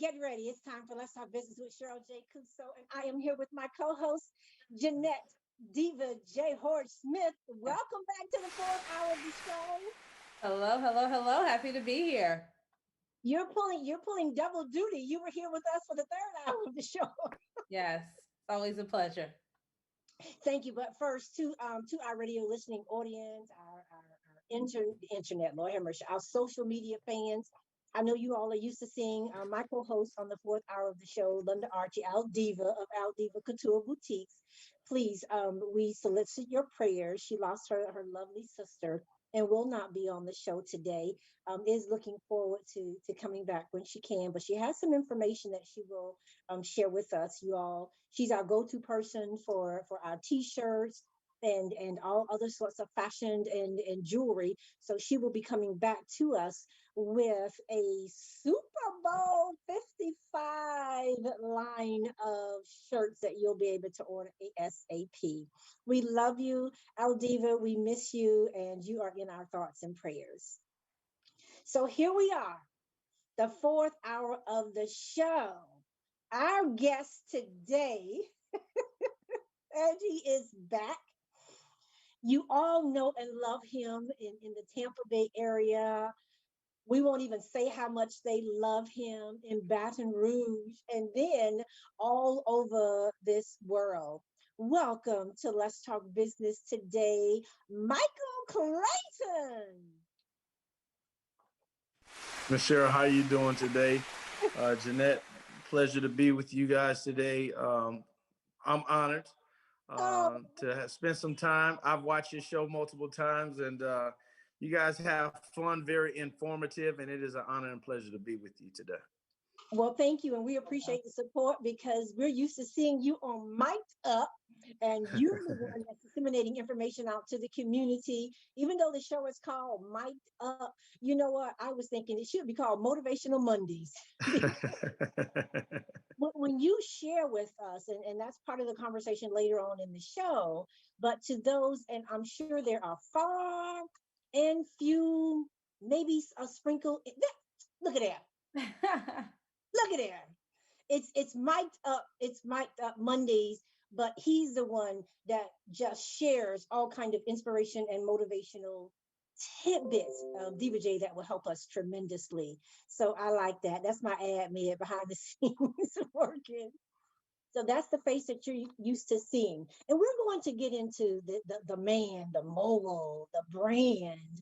Get ready. It's time for Let's Talk Business with Cheryl J. Kuso. And I am here with my co host, Jeanette Diva J. Horge Smith. Welcome back to the fourth hour of the show. Hello, hello, hello. Happy to be here. You're pulling double duty. You were here with us for the third hour of the show. Yes, it's always a pleasure. Thank you. But first, to our radio listening audience, our internet, Lord have mercy, our social media fans. I know you all are used to seeing my co-host on the fourth hour of the show, Linda Archie, Al Diva of Al Diva Couture Boutiques. Please, we solicit your prayers. She lost her lovely sister and will not be on the show today. Is looking forward to coming back when she can, but she has some information that she will share with us, you all. She's our go-to person for our t-shirts and all other sorts of fashion and jewelry. So she will be coming back to us with a Super Bowl 55 line of shirts that you'll be able to order ASAP. We love you, Aldiva. We miss you, and you are in our thoughts and prayers. So here we are, the fourth hour of the show. Our guest today, Angie, is back. You all know and love him in the Tampa Bay area. We won't even say how much they love him in Baton Rouge and then all over this world. Welcome to Let's Talk Business today, Michael Clayton. Michelle, how you doing today? Jeanette, pleasure to be with you guys today. I'm honored to spend some time. I've watched your show multiple times, and you guys have fun, very informative, and it is an honor and pleasure to be with you today. Well, thank you, and we appreciate the support because we're used to seeing you on Mic'd Up, and you're the one that's disseminating information out to the community. Even though the show is called Mic'd Up, you know what? I was thinking it should be called Motivational Mondays. When you share with us, and that's part of the conversation later on in the show, but to those, and I'm sure there are far and few, maybe a sprinkle. Look at that. Look at there. It's mic'd up. It's mic'd up Mondays, but he's the one that just shares all kind of inspiration and motivational tidbits of Diva J that will help us tremendously. So I like that. That's my admin behind the scenes working. So that's the face that you're used to seeing. And we're going to get into the man, the mogul, the brand.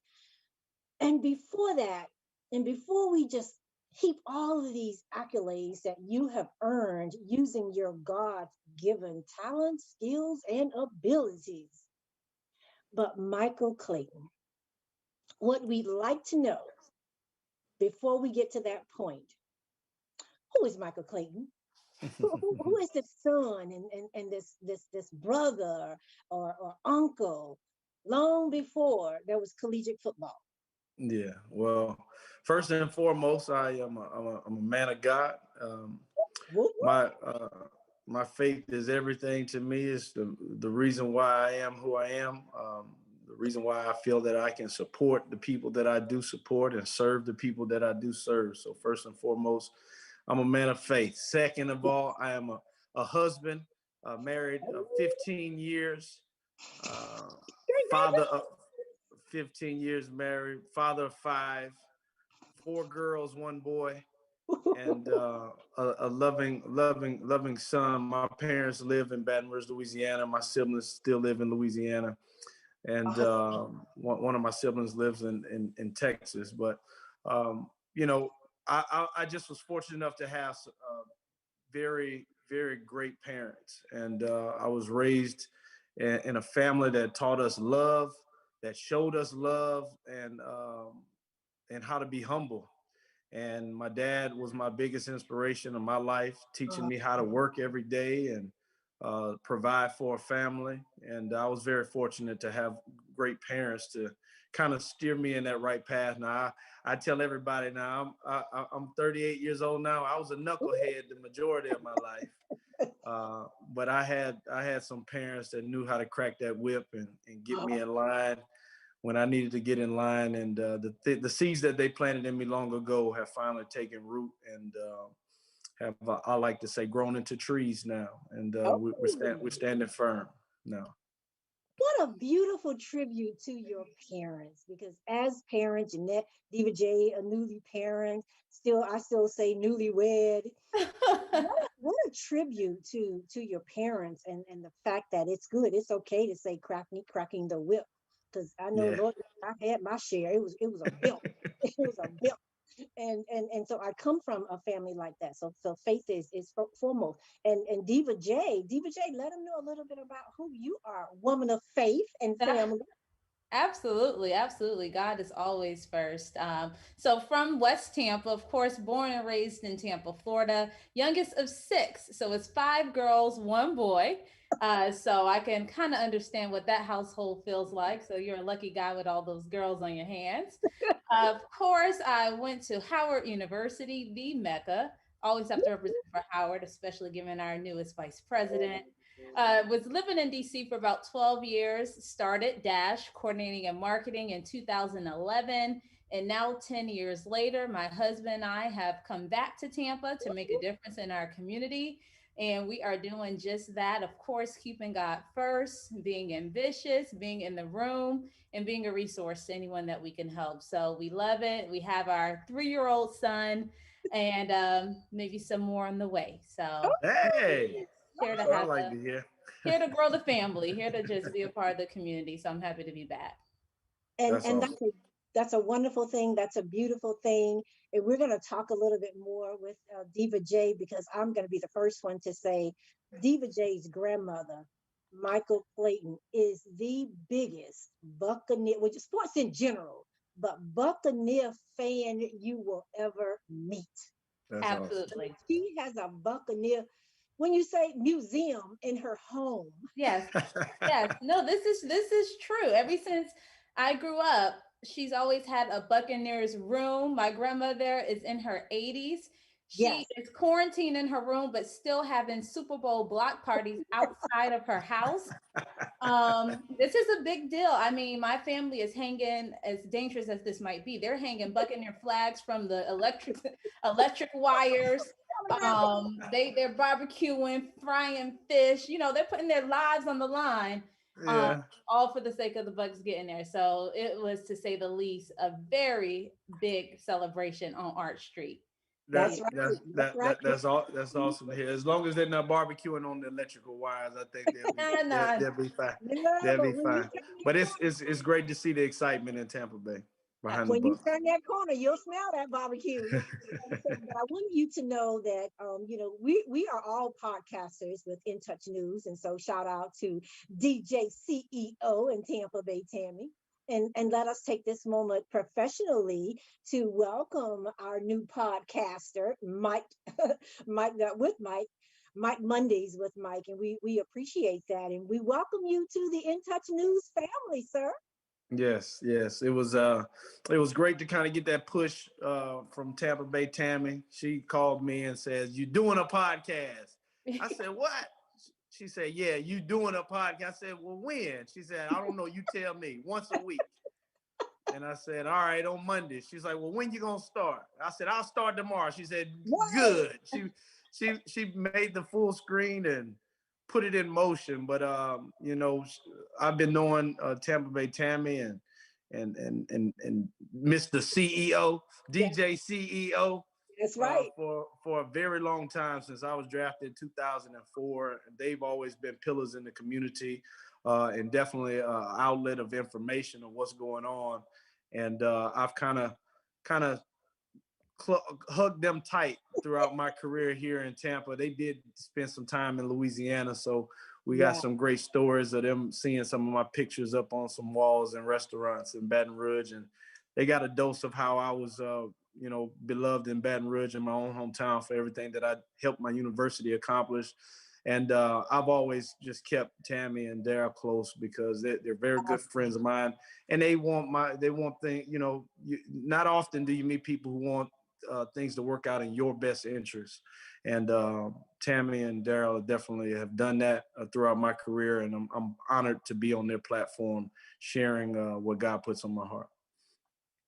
And before that, and before we just heap all of these accolades that you have earned using your God-given talents, skills, and abilities. But Michael Clayton, what we'd like to know before we get to that point, who is Michael Clayton? Who is this son and this brother or uncle long before there was collegiate football? Yeah, well, first and foremost, I'm a man of God. My my faith is everything to me. It's the reason why I am who I am. The reason why I feel that I can support the people that I do support and serve the people that I do serve. So first and foremost, I'm a man of faith. Second of all, I am a husband, married 15 years, father of 15 years married, father of five, four girls, one boy, and a loving son. My parents live in Baton Rouge, Louisiana. My siblings still live in Louisiana, and one of my siblings lives in Texas. But you know, I just was fortunate enough to have very, very great parents, and I was raised in a family that taught us love, that showed us love, and how to be humble. And my dad was my biggest inspiration in my life, teaching me how to work every day and provide for a family. And I was very fortunate to have great parents to kind of steer me in that right path. Now, I tell everybody now, I'm 38 years old now. I was a knucklehead the majority of my life. But I had some parents that knew how to crack that whip and get me in line when I needed to get in line. And the seeds that they planted in me long ago have finally taken root. And I like to say, grown into trees now, and we're standing firm now. What a beautiful tribute to your parents, because as parents, Jeanette, Diva J, a newly parent, I still say newlywed. What a tribute to your parents, and the fact that it's good. It's okay to say cracking the whip. Because I know, Yeah. Lord, I had my share. It was a belt. It was a belt. And so I come from a family like that. So faith is foremost. And Diva J, let them know a little bit about who you are, woman of faith and family. Absolutely, absolutely. God is always first. So from West Tampa, of course, born and raised in Tampa, Florida, youngest of six. So it's five girls, one boy. So I can kind of understand what that household feels like. So you're a lucky guy with all those girls on your hands. Of course, I went to Howard University, the Mecca. Always have to represent for Howard, especially given our newest vice president. Was living in DC for about 12 years, started Dash coordinating and marketing in 2011. And now 10 years later, my husband and I have come back to Tampa to make a difference in our community. And we are doing just that. Of course, keeping God first, being ambitious, being in the room, and being a resource to anyone that we can help. So we love it. We have our 3-year-old son, and maybe some more on the way. So Hey, here to that's what I have like to hear. here to grow the family, here to just be a part of the community. So I'm happy to be back. and That's and awesome. that's a wonderful thing. That's a beautiful thing. And we're going to talk a little bit more with Diva J, because I'm going to be the first one to say Diva J's grandmother, Michael Clayton, is the biggest Buccaneer, which is sports in general, but Buccaneer fan you will ever meet. That's awesome. Absolutely. She has a Buccaneer, when you say museum, in her home. Yes. Yes. No, this is true. Ever since I grew up, she's always had a Buccaneers room. My grandmother is in her 80s. She Yes. is quarantined in her room, but still having Super Bowl block parties outside of her house. This is a big deal. I mean, my family is hanging, as dangerous as this might be, they're hanging Buccaneer flags from the electric wires. They're barbecuing, frying fish, they're putting their lives on the line, um, Yeah. all for the sake of the Bucks getting there. So it was, to say the least, a very big celebration on Arch Street. That's That right. That's that right. that that's all. That's awesome to hear. As long as they're not barbecuing on the electrical wires, I think Nah, they'll be fine. Yeah, They'll but be when you fine. turn But that corner, it's great to see the excitement in Tampa Bay behind the when you Bucks. turn that corner, you'll smell that barbecue. And so, but I want you to know that we are all podcasters with In Touch News, and so shout out to DJ CEO in Tampa Bay, Tammy. And let us take this moment professionally to welcome our new podcaster, Mike, Mike Mondays with Mike, and we appreciate that, and we welcome you to the In Touch News family, sir. Yes. It was great to kind of get that push from Tampa Bay Tammy. She called me and says, "You doing a podcast?" I said, "What?" She said, "Yeah, you doing a podcast." I said, "Well, when?" She said, "I don't know. You tell me. Once a week." And I said, "All right, on Monday." She's like, "Well, when you gonna start?" I said, "I'll start tomorrow." She said, What? "Good." She made the full screen and put it in motion. But I've been knowing Tampa Bay Tammy and Mr. CEO, Yeah, DJ CEO, that's right. for a very long time, since I was drafted in 2004. They've always been pillars in the community, and definitely an outlet of information of what's going on. And I've kind of hugged them tight throughout my career here in Tampa. They did spend some time in Louisiana, so we got Yeah. some great stories of them seeing some of my pictures up on some walls and restaurants in Baton Rouge, and they got a dose of how I was, beloved in Baton Rouge, in my own hometown, for everything that I helped my university accomplish. And I've always just kept Tammy and Daryl close, because they're very good friends of mine, and they want things. Not often do you meet people who want things to work out in your best interest. And Tammy and Daryl definitely have done that throughout my career, and I'm honored to be on their platform, sharing what God puts on my heart.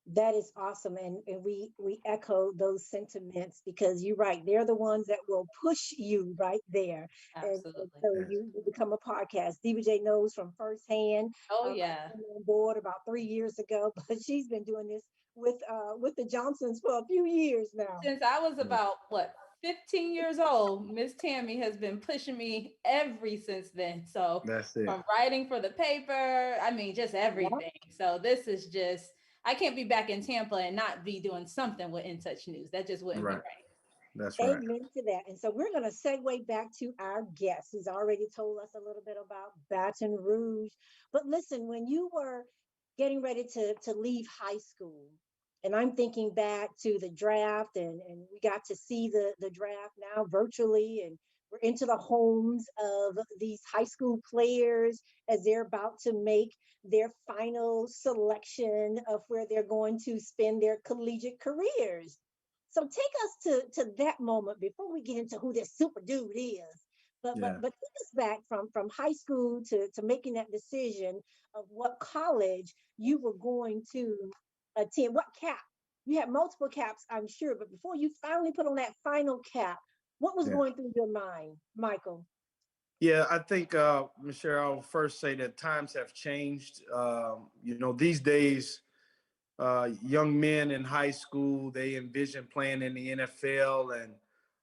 That is awesome. And we echo those sentiments because you're right. They're the ones that will push you right there. And Absolutely. so you become a podcast. Diva J knows from firsthand. Oh I yeah. came on board about 3 years ago, but she's been doing this with the Johnsons for a few years now. Since I was about what 15 years old, Miss Tammy has been pushing me every since then. So That's it. from writing for the paper, I mean, just Yeah. everything. So this is just, I can't be back in Tampa and not be doing something with In Touch News. That just wouldn't be Right. right. That's right. Amen to that. And so we're going to segue back to our guest who's already told us a little bit about Baton Rouge. But listen, when you were getting ready to leave high school, and I'm thinking back to the draft, and we got to see the draft now virtually, and we're into the homes of these high school players as they're about to make their final selection of where they're going to spend their collegiate careers. So take us to that moment before we get into who this super dude is. Yeah. But take us back from high school to making that decision of what college you were going to attend. What cap? You had multiple caps, I'm sure, but before you finally put on that final cap, what was Yeah. going through your mind, Michael? Yeah, I think, Michelle, I'll first say that times have changed. These days, young men in high school, they envision playing in the NFL,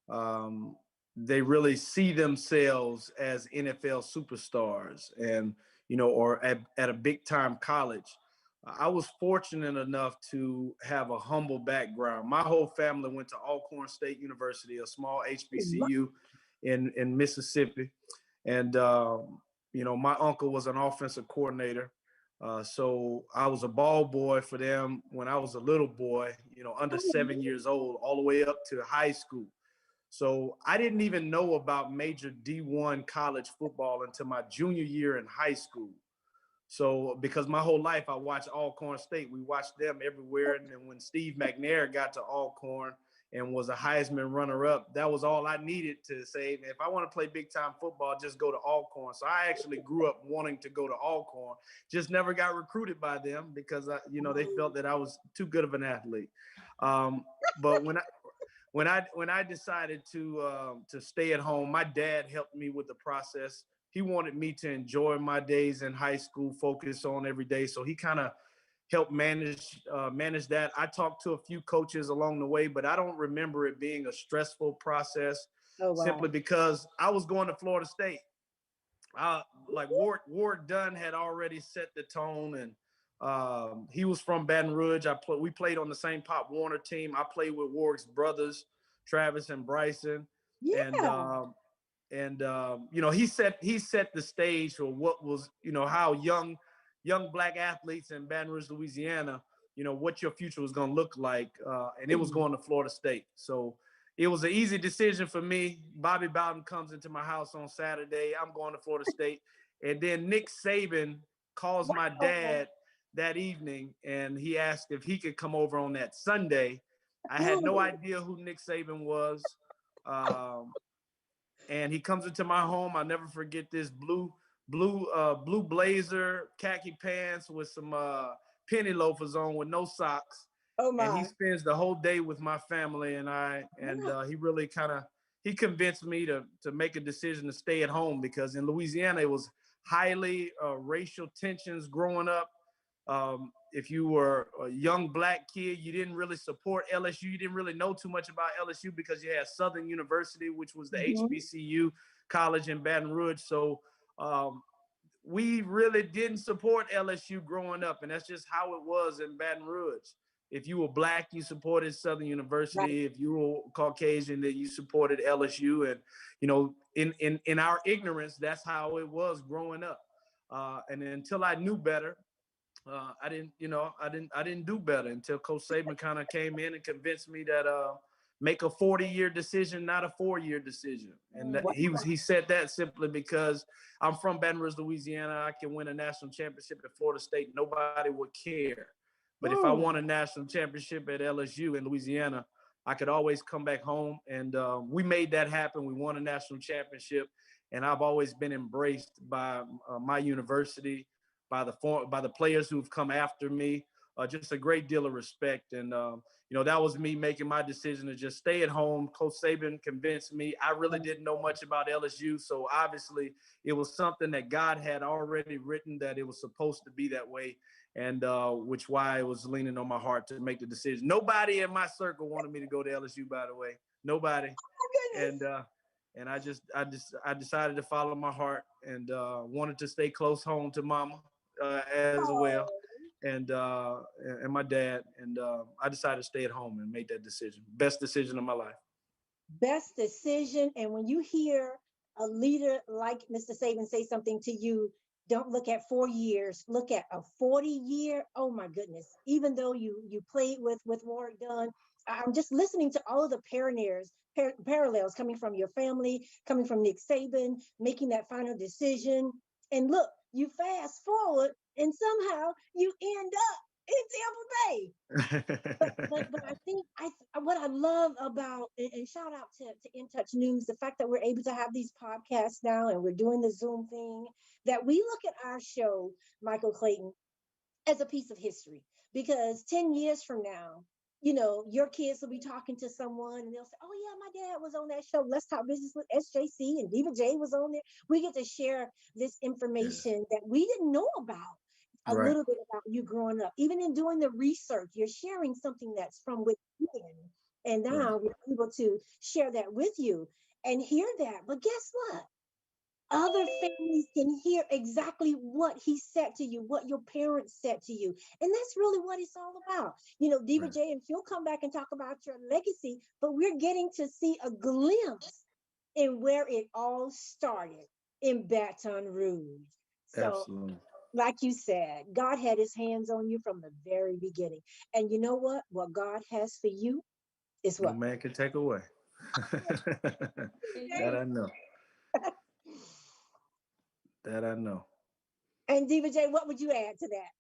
and they really see themselves as NFL superstars and, or at a big time college. I was fortunate enough to have a humble background. My whole family went to Alcorn State University, a small HBCU in Mississippi. And, my uncle was an offensive coordinator. So I was a ball boy for them when I was a little boy, under 7 years old, all the way up to high school. So I didn't even know about major D1 college football until my junior year in high school. So because my whole life I watched Alcorn State, we watched them everywhere. And then when Steve McNair got to Alcorn and was a Heisman runner-up, that was all I needed to say. If I want to play big-time football, just go to Alcorn. So I actually grew up wanting to go to Alcorn, just never got recruited by them because they felt that I was too good of an athlete. But when I decided to stay at home, my dad helped me with the process. He wanted me to enjoy my days in high school, focus on every day. So he kind of helped manage that. I talked to a few coaches along the way, but I don't remember it being a stressful process Oh, simply wow. because I was going to Florida State. Like Ward Dunn had already set the tone, and he was from Baton Rouge. We played on the same Pop Warner team. I played with Ward's brothers, Travis and Bryson, and Yeah. he set the stage for what was, how young black athletes in Baton Rouge, Louisiana, what your future was going to look like, and it was going to Florida State. So it was an easy decision for me. Bobby Bowden comes into my house on Saturday. I'm going to Florida State. And then Nick Saban calls my Wow. dad that evening, and he asked if he could come over on that Sunday. I had no Ooh. idea who Nick Saban was. Um, and he comes into my home. I'll never forget this blue blazer, khaki pants with some penny loafers on with no socks, Oh, and he my. spends the whole day with my family and I, and Yeah. he really he convinced me to make a decision to stay at home because in Louisiana it was highly racial tensions growing up. If you were a young black kid, you didn't really support LSU. You didn't really know too much about LSU because you had Southern University, which was the Mhm. HBCU college in Baton Rouge. So um, we really didn't support LSU growing up, and that's just how it was in Baton Rouge. If you were black, you supported Southern Right. University. If you were Caucasian, then you supported LSU. And in our ignorance, that's how it was growing up. And until I knew better, I didn't do better until Coach Saban kind of came in and convinced me that make a 40-year decision, not a 4-year decision. And Wow. he said that simply because I'm from Baton Rouge, Louisiana. I can win a national championship at Florida State. Nobody would care. But if I Mm. won a national championship at LSU in Louisiana, I could always come back home. And we made that happen. We won a national championship. And I've always been embraced by my university, by the players who've come after me. just a great deal of respect. And, that was me making my decision to just stay at home. Coach Saban convinced me. I really didn't know much about LSU. So obviously it was something that God had already written that it was supposed to be that way. And which why it was leaning on my heart to make the decision. Nobody in my circle wanted me to go to LSU, by the way. Nobody. And I decided to follow my heart and wanted to stay close home to mama as well. And my dad, and I decided to stay at home and make that decision. Best decision of my life. Best decision. And when you hear a leader like Mr. Saban say something to you, don't look at 4 years, look at a 40-year. Oh my goodness. Even though you played with Warwick Dunn, I'm just listening to all of the parallels coming from your family, coming from Nick Saban, making that final decision. And look, you fast forward and somehow you end up in Tampa Bay. but I think what I love about, and shout out to In Touch News, the fact that we're able to have these podcasts now and we're doing the Zoom thing, that we look at our show, Michael Clayton, as a piece of history. Because 10 years from now, your kids will be talking to someone and they'll say, oh yeah, my dad was on that show. Let's Talk Business with SJC, and Diva J was on there. We get to share this information that we didn't know about. A little bit about you growing up. Even in doing the research, you're sharing something that's from within. And now we're able to share that with you and hear that. But guess what? Other families can hear exactly what he said to you, what your parents said to you. And that's really what it's all about. Diva J, and she'll come back and talk about your legacy, but we're getting to see a glimpse in where it all started in Baton Rouge. So, absolutely. Like you said, God had his hands on you from the very beginning. And you know what? What God has for you is what? No man can take away. That I know. That I know. And Diva J, what would you add to that?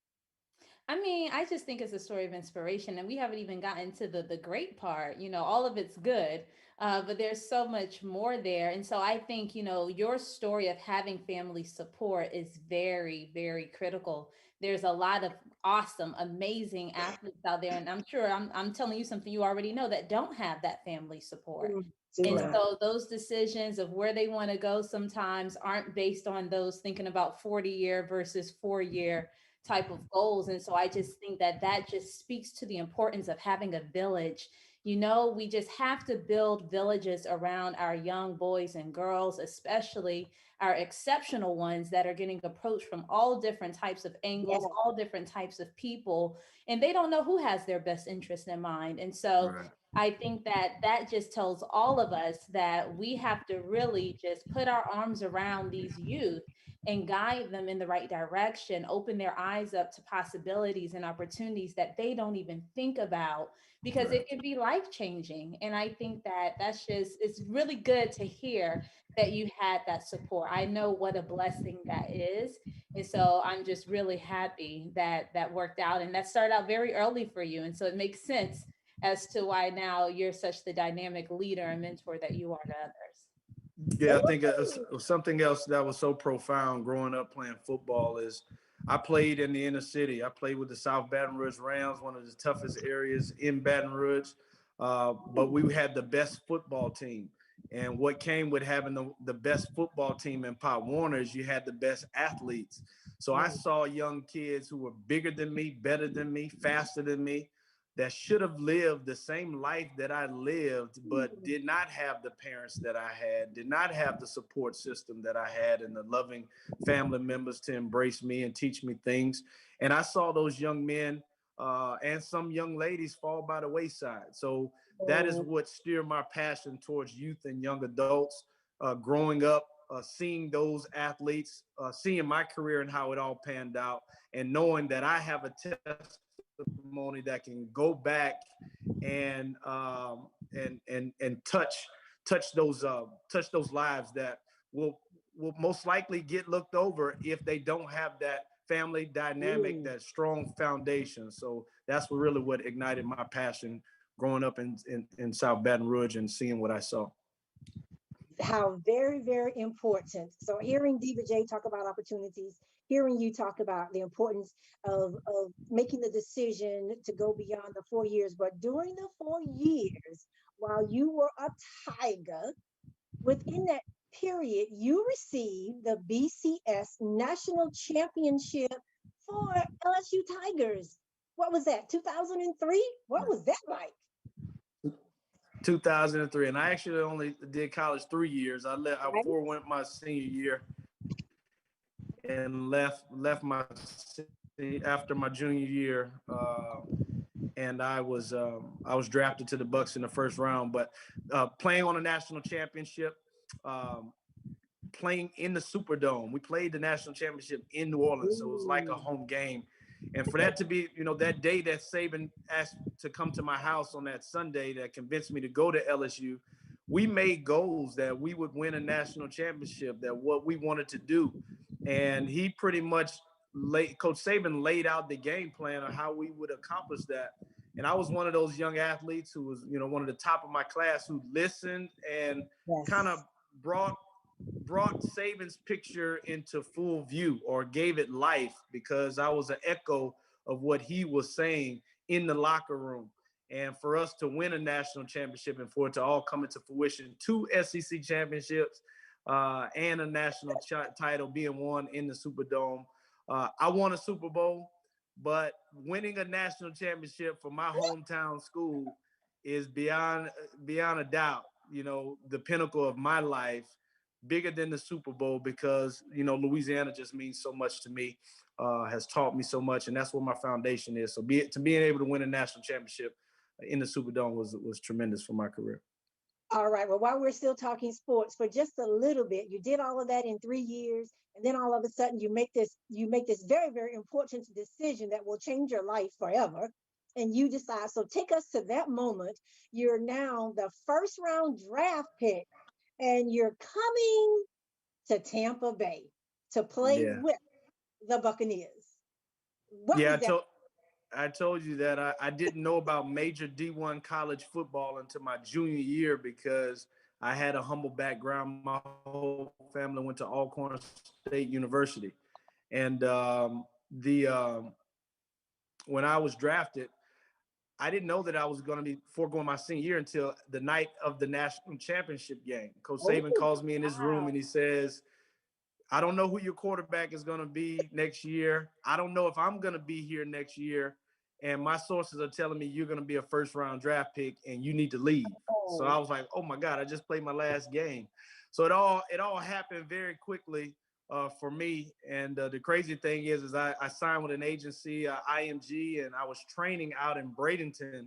I mean, I just think it's a story of inspiration, and we haven't even gotten to the great part. All of it's good, but there's so much more there. And so I think, your story of having family support is very, very critical. There's a lot of awesome, amazing athletes out there, and I'm sure I'm telling you something you already know, that don't have that family support. And so those decisions of where they want to go sometimes aren't based on those thinking about 40-year versus 4-year type of goals. And so I just think that just speaks to the importance of having a village. We just have to build villages around our young boys and girls, especially our exceptional ones that are getting approached from all different types of angles, all different types of people, and they don't know who has their best interest in mind. And so I think that just tells all of us that we have to really just put our arms around these youth and guide them in the right direction, open their eyes up to possibilities and opportunities that they don't even think about, because it can be life-changing. And I think it's really good to hear that you had that support. I know what a blessing that is. And so I'm just really happy that worked out, and that started out very early for you. And so it makes sense as to why now you're such the dynamic leader and mentor that you are to others. Yeah, I think something else that was so profound growing up playing football is I played in the inner city. I played with the South Baton Rouge Rams, one of the toughest areas in Baton Rouge. But we had the best football team. And what came with having the best football team in Pop Warner is you had the best athletes. So I saw young kids who were bigger than me, better than me, faster than me, that should have lived the same life that I lived, but did not have the parents that I had, did not have the support system that I had, and the loving family members to embrace me and teach me things. And I saw those young men and some young ladies fall by the wayside. So that is what steered my passion towards youth and young adults, growing up, seeing those athletes, seeing my career and how it all panned out, and knowing that I have a testimony that can go back and touch those lives that will most likely get looked over if they don't have that family dynamic, that strong foundation. So that's what ignited my passion growing up in South Baton Rouge and seeing what I saw. How very, very important. So hearing Diva J talk about opportunities hearing you talk about the importance of making the decision to go beyond the 4 years. But during the 4 years, while you were a Tiger, within that period, you received the BCS National Championship for LSU Tigers. What was that, 2003? What was that like? 2003, and I actually only did college 3 years. I forewent my senior year and left after my junior year, and I was drafted to the Bucks in the first round. But playing on a national championship, playing in the Superdome, we played the national championship in New Orleans, so it was like a home game. And for that to be, that day that Saban asked to come to my house on that Sunday, that convinced me to go to LSU, we made goals that we would win a national championship, that what we wanted to do. And he pretty much Coach Saban laid out the game plan of how we would accomplish that. And I was one of those young athletes who was, one of the top of my class, who listened and kind of brought Saban's picture into full view, or gave it life, because I was an echo of what he was saying in the locker room. And for us to win a national championship and for it to all come into fruition, 2 SEC championships and a national title being won in the Superdome. I won a Super Bowl, but winning a national championship for my hometown school is beyond a doubt, the pinnacle of my life, bigger than the Super Bowl, because, Louisiana just means so much to me, has taught me so much, and that's what my foundation is. So being able to win a national championship in the Superdome was tremendous for my career. All right. Well, while we're still talking sports for just a little bit, you did all of that in 3 years, and then all of a sudden you make this very, very important decision that will change your life forever. And you decide. So take us to that moment. You're now the first round draft pick, and you're coming to Tampa Bay to play with the Buccaneers. What was that? I told you that I didn't know about major D1 college football until my junior year, because I had a humble background. My whole family went to Alcorn State University. And when I was drafted, I didn't know that I was going to be foregoing my senior year until the night of the national championship game. Coach Saban calls me in his room and he says, I don't know who your quarterback is going to be next year. I don't know if I'm going to be here next year. And my sources are telling me you're going to be a first round draft pick and you need to leave. So I was like, oh my God, I just played my last game. So it all happened very quickly for me. And the crazy thing is I signed with an agency, IMG, and I was training out in Bradenton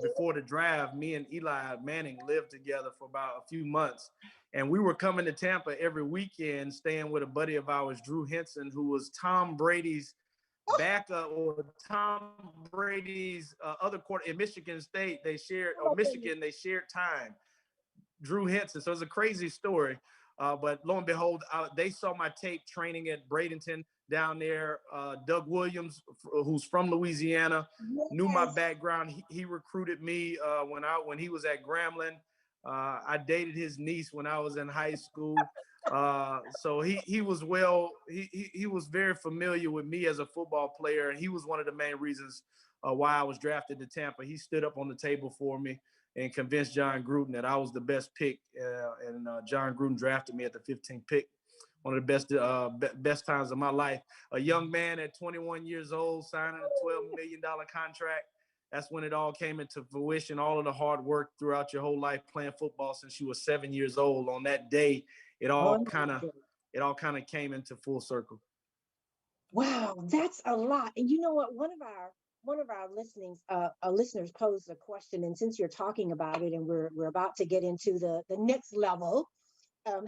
before the draft. Me and Eli Manning lived together for about a few months. And we were coming to Tampa every weekend, staying with a buddy of ours, Drew Henson, who was Tom Brady's backup, or Tom Brady's other quarter in Michigan State. They shared time. Drew Henson. So it's a crazy story. But lo and behold, they saw my tape training at Bradenton down there. Doug Williams, who's from Louisiana, knew my background. He recruited me when he was at Grambling. I dated his niece when I was in high school. So he was very familiar with me as a football player, and he was one of the main reasons why I was drafted to Tampa. He stood up on the table for me and convinced John Gruden that I was the best pick, and John Gruden drafted me at the 15th pick. One of the best times of my life. A young man at 21 years old signing a $12 million contract. That's when it all came into fruition. All of the hard work throughout your whole life playing football since you were 7 years old. On that day, it all kind of came into full circle. Wow, that's a lot. And you know what? One of our listeners posed a question, and since you're talking about it, and we're about to get into the next level,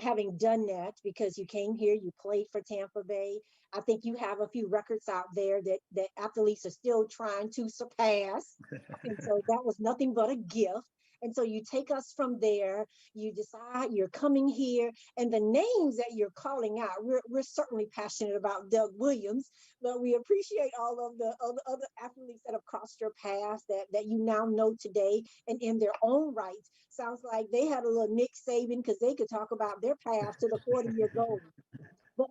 having done that, because you came here, you played for Tampa Bay. I think you have a few records out there that athletes are still trying to surpass. And so that was nothing but a gift. And so you take us from there, you decide you're coming here, and the names that you're calling out, we're certainly passionate about Doug Williams, but we appreciate all of the other athletes that have crossed your path that you now know today, and in their own right. Sounds like they had a little Nick Saban, because they could talk about their path to the 40-year goal.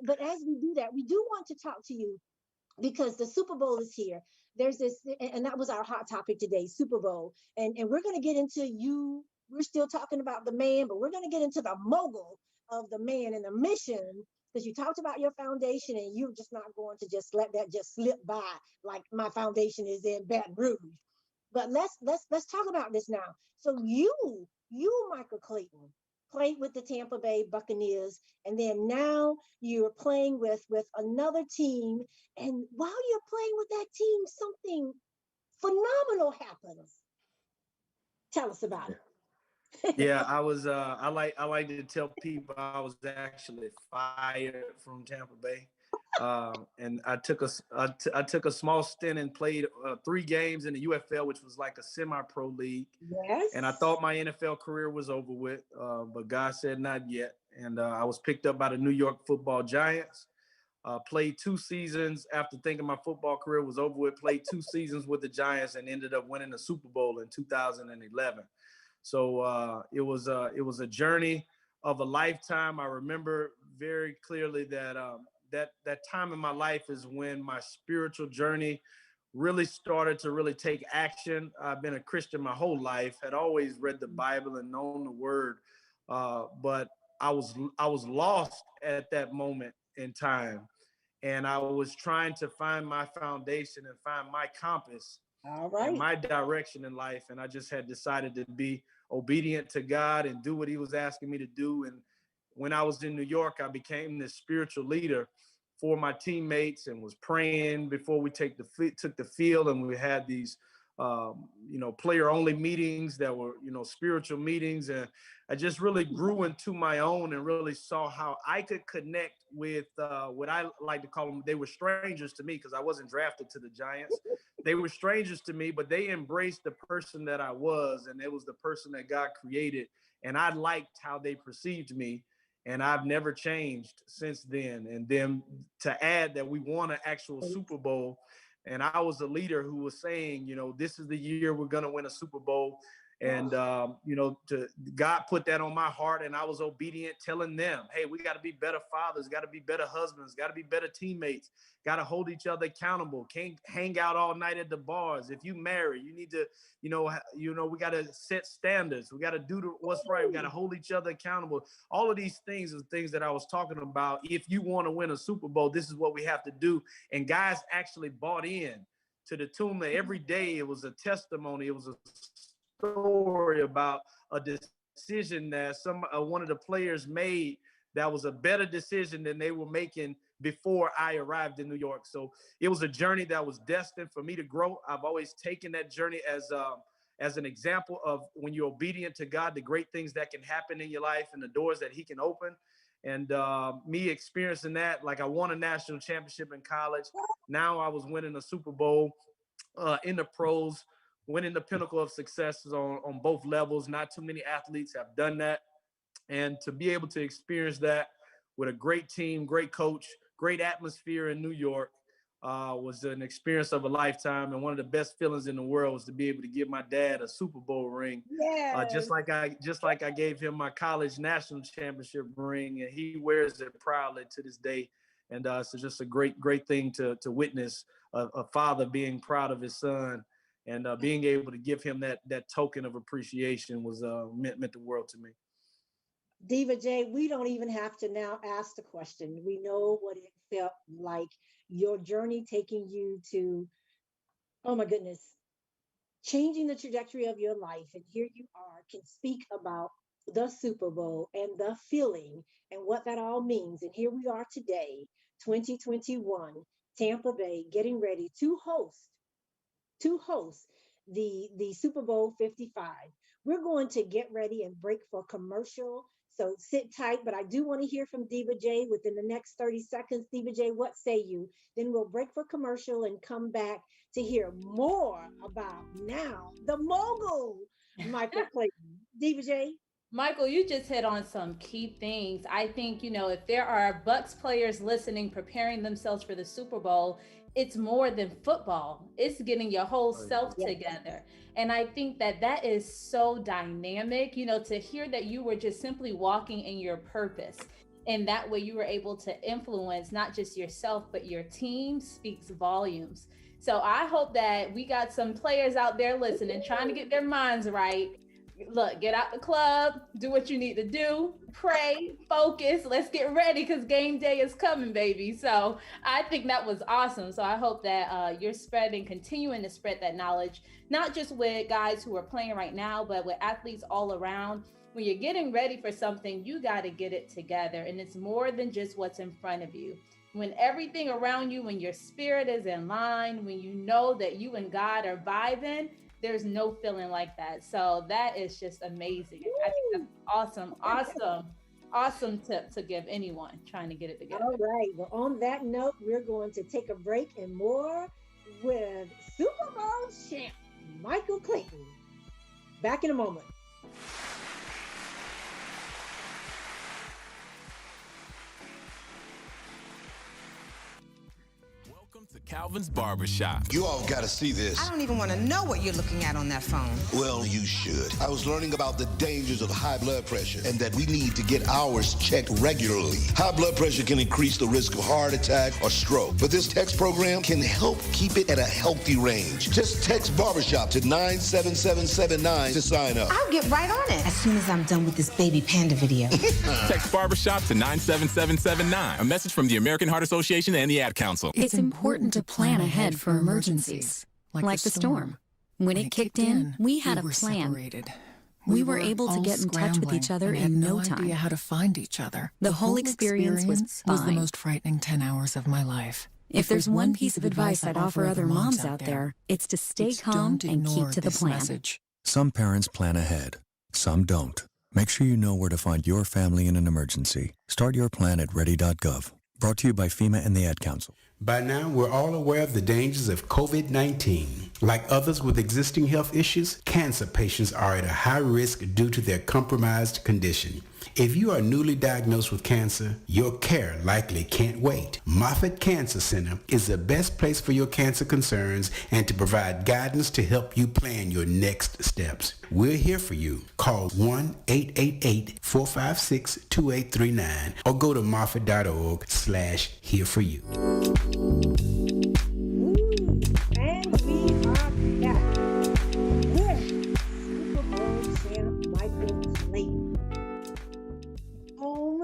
But as we do that, we do want to talk to you because the Super Bowl is here. There's this, and that was our hot topic today, Super Bowl. And we're going to get into you. We're still talking about the man, but we're going to get into the mogul of the man and the mission, because you talked about your foundation and you're just not going to just let that just slip by like my foundation is in Baton Rouge. But let's talk about this now. So you, Michael Clayton, played with the Tampa Bay Buccaneers, and then now you're playing with another team. And while you're playing with that team, something phenomenal happens. Tell us about it. Yeah, I was. I like to tell people I was actually fired from Tampa Bay, and I took a small stint and played 3 games in the UFL, which was like a semi-pro league. Yes. And I thought my NFL career was over with, but God said not yet. And I was picked up by the New York Football Giants. Played 2 seasons after thinking my football career was over with. Played 2 seasons with the Giants and ended up winning the Super Bowl in 2011. So it was a journey of a lifetime. I remember very clearly that that time in my life is when my spiritual journey really started to really take action. I've been a Christian my whole life, had always read the Bible and known the Word, but I was lost at that moment in time, and I was trying to find my foundation and find my compass. All right. And my direction in life. And I just had decided to be obedient to God and do what he was asking me to do. And when I was in New York, I became this spiritual leader for my teammates and was praying before we took the field. And we had these, player only meetings that were, spiritual meetings. And I just really grew into my own and really saw how I could connect with what I like to call them. They were strangers to me because I wasn't drafted to the Giants. They were strangers to me, but they embraced the person that I was, and it was the person that God created. And I liked how they perceived me, and I've never changed since then. And then to add that we won an actual Super Bowl, and I was a leader who was saying, this is the year we're going to win a Super Bowl. And, God put that on my heart, and I was obedient, telling them, hey, we got to be better fathers, got to be better husbands, got to be better teammates, got to hold each other accountable. Can't hang out all night at the bars. If you marry, you need to, we got to set standards. We got to do what's right. We got to hold each other accountable. All of these things are things that I was talking about. If you want to win a Super Bowl, this is what we have to do. And guys actually bought in to the tune that every day it was a testimony. It was a story about a decision that one of the players made that was a better decision than they were making before I arrived in New York. So it was a journey that was destined for me to grow. I've always taken that journey as an example of when you're obedient to God, the great things that can happen in your life and the doors that he can open. And me experiencing that, like I won a national championship in college. Now I was winning a Super Bowl in the pros, winning the pinnacle of success on both levels. Not too many athletes have done that. And to be able to experience that with a great team, great coach, great atmosphere in New York was an experience of a lifetime. And one of the best feelings in the world was to be able to give my dad a Super Bowl ring. Yes. Just like I gave him my college national championship ring, and he wears it proudly to this day. And so just a great thing to witness a father being proud of his son. And being able to give him that token of appreciation was meant the world to me. Diva J, we don't even have to now ask the question. We know what it felt like, your journey taking you to, oh my goodness, changing the trajectory of your life. And here you are, can speak about the Super Bowl and the feeling and what that all means. And here we are today, 2021, Tampa Bay, getting ready to host the Super Bowl 55. We're going to get ready and break for commercial. So sit tight, but I do want to hear from Diva J within the next 30 seconds. Diva J, what say you? Then we'll break for commercial and come back to hear more about now the mogul, Michael Clayton. Diva J. Michael, you just hit on some key things. I think, if there are Bucks players listening, preparing themselves for the Super Bowl, it's more than football. It's getting your whole self together. And I think that is so dynamic, to hear that you were just simply walking in your purpose. And that way you were able to influence not just yourself, but your team speaks volumes. So I hope that we got some players out there listening, trying to get their minds right. Look, get out the club, do what you need to do, pray, focus, let's get ready because game day is coming, baby. So I think that was awesome. So I hope that you're continuing to spread that knowledge, not just with guys who are playing right now, but with athletes all around. When you're getting ready for something, you got to get it together. And it's more than just what's in front of you. When everything around you, when your spirit is in line, when you know that you and God are vibing, there's no feeling like that. So that is just amazing. I think that's awesome tip to give anyone trying to get it together. All right. Well, on that note, we're going to take a break and more with Super Bowl champ Michael Clayton. Back in a moment. Calvin's Barbershop. You all got to see this. I don't even want to know what you're looking at on that phone. Well, you should. I was learning about the dangers of high blood pressure and that we need to get ours checked regularly. High blood pressure can increase the risk of heart attack or stroke, but this text program can help keep it at a healthy range. Just text Barbershop to 97779 to sign up. I'll get right on it as soon as I'm done with this baby panda video. Text Barbershop to 97779. A message from the American Heart Association and the Ad Council. It's important to plan ahead for emergencies, like the storm. When it kicked in, we had a plan. We were able to get in touch with each other in no time. Idea how to find each other. The whole experience was fine. The most frightening 10 hours of my life. If there's one piece of advice I'd offer other moms out there, it's to stay calm and keep to the plan. Some parents plan ahead, some don't. Make sure you know where to find your family in an emergency. Start your plan at ready.gov. Brought to you by FEMA and the Ad Council. By now, we're all aware of the dangers of COVID-19. Like others with existing health issues, cancer patients are at a high risk due to their compromised condition. If you are newly diagnosed with cancer, your care likely can't wait. Moffitt Cancer Center is the best place for your cancer concerns and to provide guidance to help you plan your next steps. We're here for you. Call 1-888-456-2839 or go to moffitt.org/here-for-you. And we are back with Super Bowl champ Michael Clayton. Home,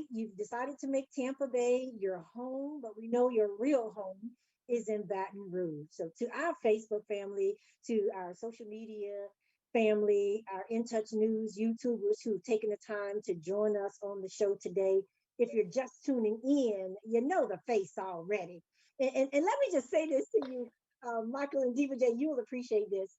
you've decided to make Tampa Bay your home, but we know your real home is in Baton Rouge. So to our Facebook family, to our social media family, our In Touch News YouTubers who've taken the time to join us on the show today, if you're just tuning in, you know the face already. And let me just say this to you, Michael and Diva J, you will appreciate this.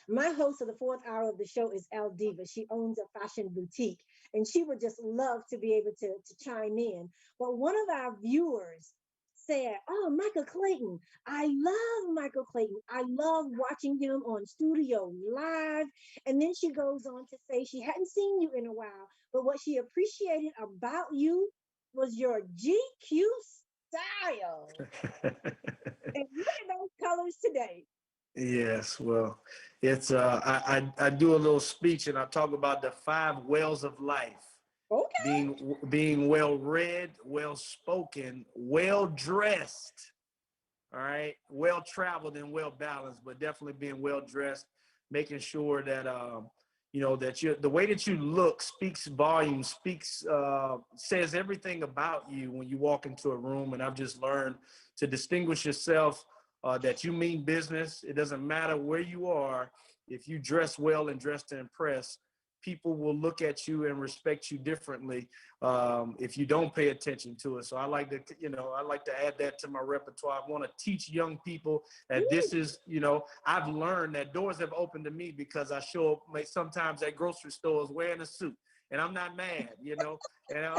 My host of the fourth hour of the show is Diva. She owns a fashion boutique, and she would just love to be able to chime in. But one of our viewers said, "Oh, Michael Clayton, I love Michael Clayton. I love watching him on Studio Live." And then she goes on to say she hadn't seen you in a while, but what she appreciated about you was your GQ style. And look at those colors today. Yes, well, it's I do a little speech and I talk about the 5 wells of life. Okay. Being well read, well spoken, well dressed. All right, well traveled and well balanced, but definitely being well dressed, making sure that that the way that you look speaks volumes, says everything about you when you walk into a room. And I've just learned to distinguish yourself, that you mean business. It doesn't matter where you are. If you dress well and dress to impress, people will look at you and respect you differently if you don't pay attention to it. So I like to add that to my repertoire. I want to teach young people that this is, I've learned that doors have opened to me because I show up sometimes at grocery stores wearing a suit. And I'm not mad, and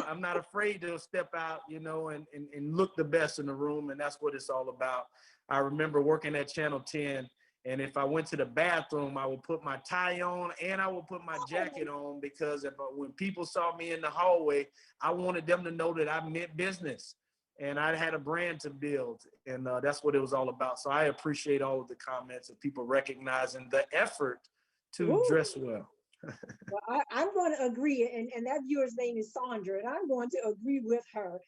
I'm not afraid to step out, and look the best in the room. And that's what it's all about. I remember working at Channel 10, and if I went to the bathroom, I would put my tie on and I would put my jacket on, because when people saw me in the hallway, I wanted them to know that I meant business and I had a brand to build. And that's what it was all about. So I appreciate all of the comments of people recognizing the effort to dress well. Well, I'm going to agree, and that viewer's name is Sandra, and I'm going to agree with her.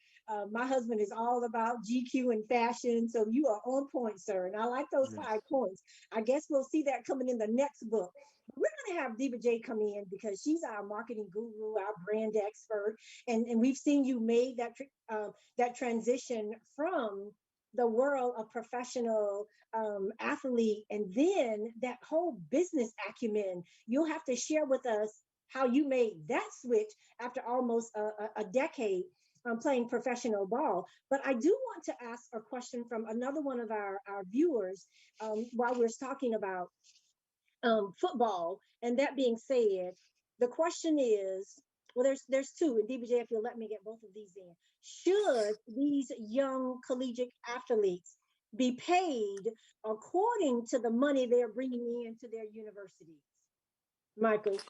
My husband is all about GQ and fashion, so you are on point, sir. And I like those Yes. 5 points. I guess we'll see that coming in the next book. We're going to have Diva J come in because she's our marketing guru, our brand expert, and we've seen you made that transition from the world of professional athlete, and then that whole business acumen. You'll have to share with us how you made that switch after almost a decade playing professional ball. But I do want to ask a question from another one of our viewers while we're talking about football. And that being said, the question is, well, there's two, and DBJ, if you'll let me get both of these in. Should these young collegiate athletes be paid according to the money they're bringing into their universities? Michael.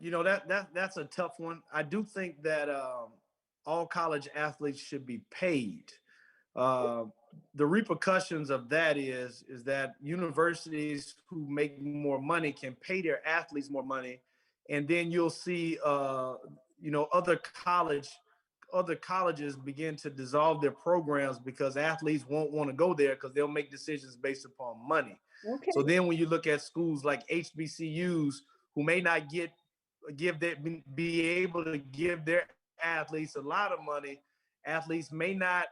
You know, that's a tough one. I do think that all college athletes should be paid. The repercussions of that is that universities who make more money can pay their athletes more money, and then you'll see you know, other colleges begin to dissolve their programs because athletes won't want to go there because they'll make decisions based upon money. Okay. So then when you look at schools like HBCUs who may not be able to give their athletes a lot of money, athletes may not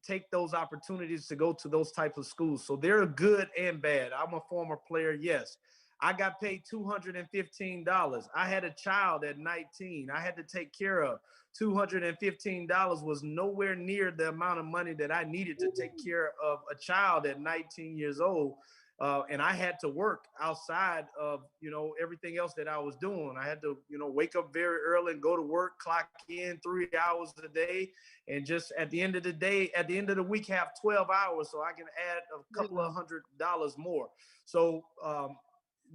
take those opportunities to go to those types of schools. So they're good and bad. I'm a former player, yes. I got paid $215. I had a child at 19 I had to take care of. $215 was nowhere near the amount of money that I needed to take care of a child at 19 years old. And I had to work outside of, you know, everything else that I was doing. I had to, you know, wake up very early and go to work, clock in 3 hours a day. And just at the end of the day, at the end of the week, have 12 hours so I can add a couple of $100 more. So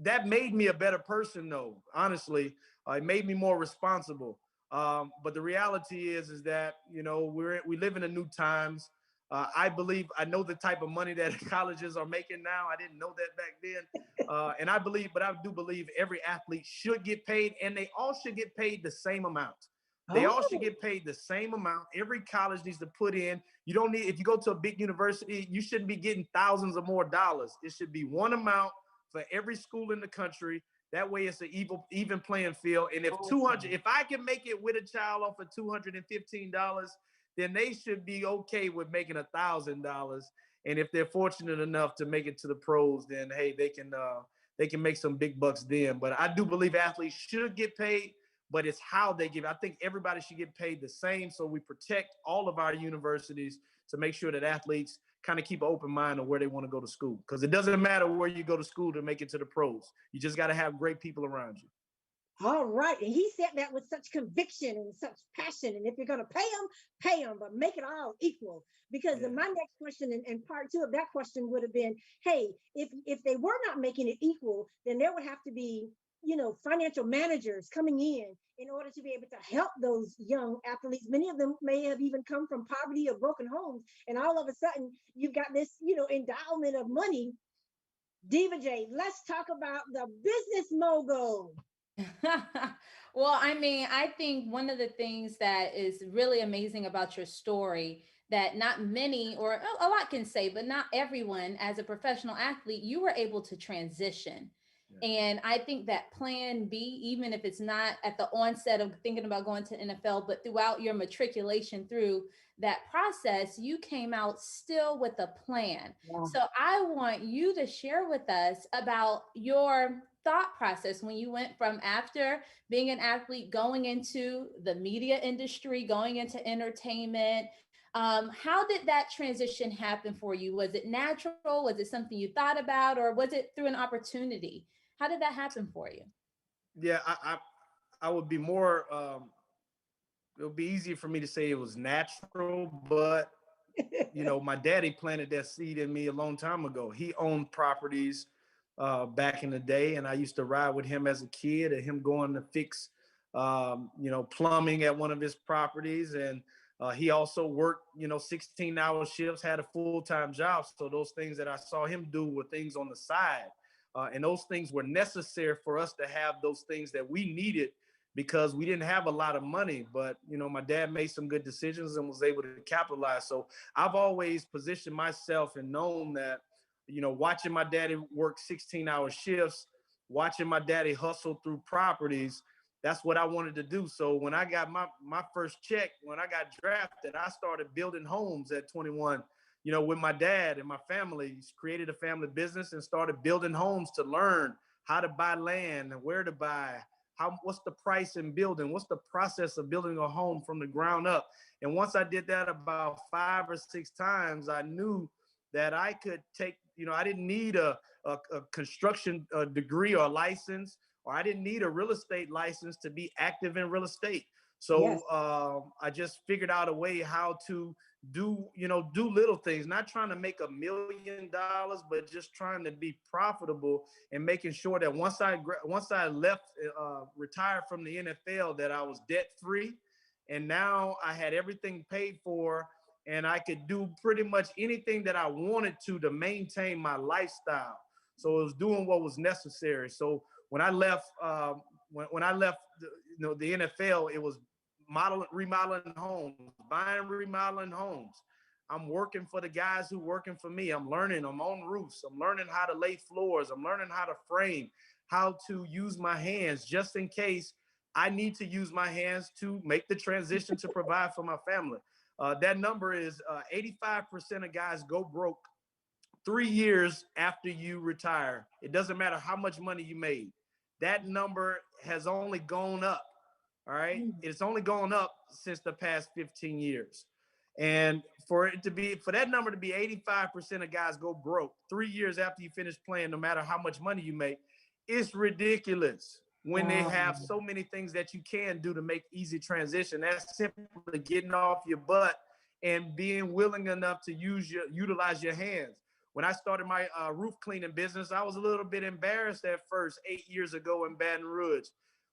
that made me a better person, though, honestly. It made me more responsible. But the reality is that, you know, we live in the new times. I know the type of money that colleges are making now. I didn't know that back then. And I do believe every athlete should get paid, and they all should get paid the same amount. They all should get paid the same amount. Every college needs to put in. You don't need, if you go to a big university, you shouldn't be getting thousands of more dollars. It should be one amount for every school in the country. That way it's an even playing field. And if I can make it with a child off of $215, then they should be okay with making $1,000. And if they're fortunate enough to make it to the pros, then hey, they can make some big bucks then. But I do believe athletes should get paid, but it's how they give. I think everybody should get paid the same, so we protect all of our universities to make sure that athletes kind of keep an open mind on where they want to go to school. Because it doesn't matter where you go to school to make it to the pros. You just got to have great people around you. All right. And he said that with such conviction and such passion. And if you're going to pay them, but make it all equal. Because my next question and part two of that question would have been, hey, if they were not making it equal, then there would have to be, you know, financial managers coming in order to be able to help those young athletes. Many of them may have even come from poverty or broken homes. And all of a sudden, you've got this, you know, endowment of money. Diva J, let's talk about the business mogul. Well, I mean, I think one of the things that is really amazing about your story that not many, or a lot can say, but not everyone as a professional athlete, you were able to transition. And I think that plan B, even if it's not at the onset of thinking about going to NFL, but throughout your matriculation through that process, you came out still with a plan. Yeah. So I want you to share with us about your thought process when you went from after being an athlete, going into the media industry, going into entertainment. How did that transition happen for you? Was it natural? Was it something you thought about, or was it through an opportunity? How did that happen for you? Yeah, I would be more, it would be easier for me to say it was natural, but you know, my daddy planted that seed in me a long time ago. He owned properties back in the day, and I used to ride with him as a kid, and him going to fix, you know, plumbing at one of his properties. And he also worked, you know, 16-hour shifts, had a full-time job. So those things that I saw him do were things on the side. And those things were necessary for us to have those things that we needed because we didn't have a lot of money. But, you know, my dad made some good decisions and was able to capitalize. So I've always positioned myself and known that, you know, watching my daddy work 16-hour shifts, watching my daddy hustle through properties, that's what I wanted to do. So when I got my first check, when I got drafted, I started building homes at 21, you know, with my dad and my family. Created a family business and started building homes to learn how to buy land and where to buy, what's the price in building, what's the process of building a home from the ground up. And once I did that about 5 or 6 times, I knew that I could take, you know, I didn't need a construction degree or license, or I didn't need a real estate license to be active in real estate. So I just figured out a way how to do little things, not trying to make $1 million, but just trying to be profitable and making sure that once I left, retired from the NFL, that I was debt free. And now I had everything paid for and I could do pretty much anything that I wanted to maintain my lifestyle. So it was doing what was necessary. So when I left, when I left, the NFL, it was remodeling homes, buying, remodeling homes. I'm working for the guys who working for me. I'm learning. I'm on roofs. I'm learning how to lay floors. I'm learning how to frame, how to use my hands just in case I need to use my hands to make the transition to provide for my family. That number is 85% of guys go broke 3 years after you retire. It doesn't matter how much money you made. That number has only gone up. All right. It's only gone up since the past 15 years. And for that number to be 85% of guys go broke 3 years after you finish playing, no matter how much money you make, it's ridiculous when they have so many things that you can do to make easy transition. That's simply getting off your butt and being willing enough to utilize your hands. When I started my roof cleaning business, I was a little bit embarrassed at first 8 years ago in Baton Rouge.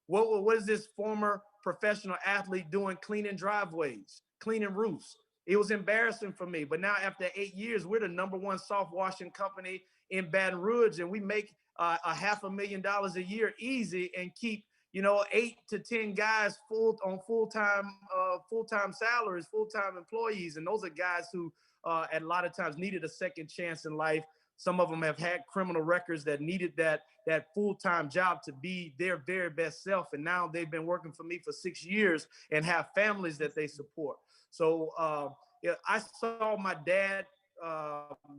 What is this former professional athlete doing cleaning driveways, cleaning roofs? It was embarrassing for me. But now after 8 years, we're the #1 soft washing company in Baton Rouge, and we make $500,000 a year easy and keep 8 to 10 guys full-time salaries, full-time employees. And those are guys who at a lot of times needed a second chance in life. Some of them have had criminal records that needed that full-time job to be their very best self. And now they've been working for me for 6 years and have families that they support. So I saw my dad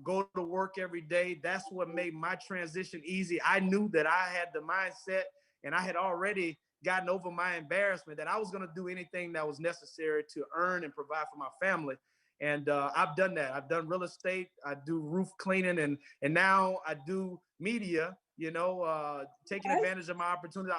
go to work every day. That's what made my transition easy. I knew that I had the mindset and I had already gotten over my embarrassment that I was going to do anything that was necessary to earn and provide for my family. And I've done that. I've done real estate. I do roof cleaning, and now I do media. Taking advantage of my opportunity.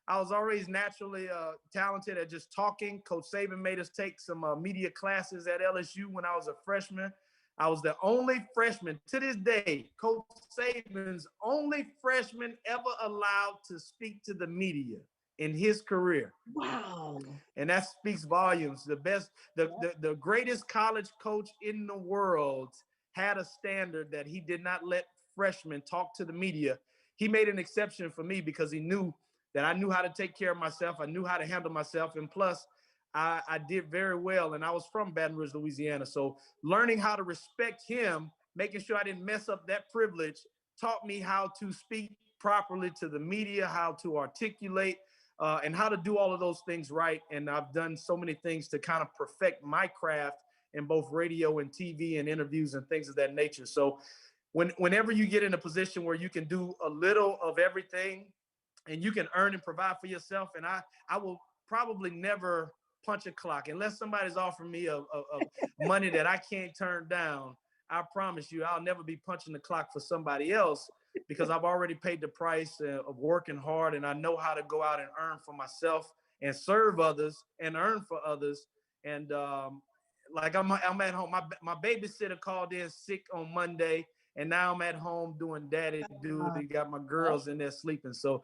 I was always naturally talented at just talking. Coach Saban made us take some media classes at LSU when I was a freshman. I was the only freshman to this day, Coach Saban's only freshman ever allowed to speak to the media in his career. Wow. And that speaks volumes. The greatest college coach in the world had a standard that he did not let freshmen talk to the media. He made an exception for me because he knew that I knew how to take care of myself. I knew how to handle myself. And plus, I did very well. And I was from Baton Rouge, Louisiana. So learning how to respect him, making sure I didn't mess up that privilege, taught me how to speak properly to the media, how to articulate, and how to do all of those things right. And I've done so many things to kind of perfect my craft in both radio and TV and interviews and things of that nature. So whenever you get in a position where you can do a little of everything and you can earn and provide for yourself, and I will probably never punch a clock unless somebody's offering me a money that I can't turn down. I promise you, I'll never be punching the clock for somebody else because I've already paid the price of working hard, and I know how to go out and earn for myself and serve others and earn for others. And like I'm at home. My babysitter called in sick on Monday, and now I'm at home doing daddy duty. Got my girls in there sleeping. So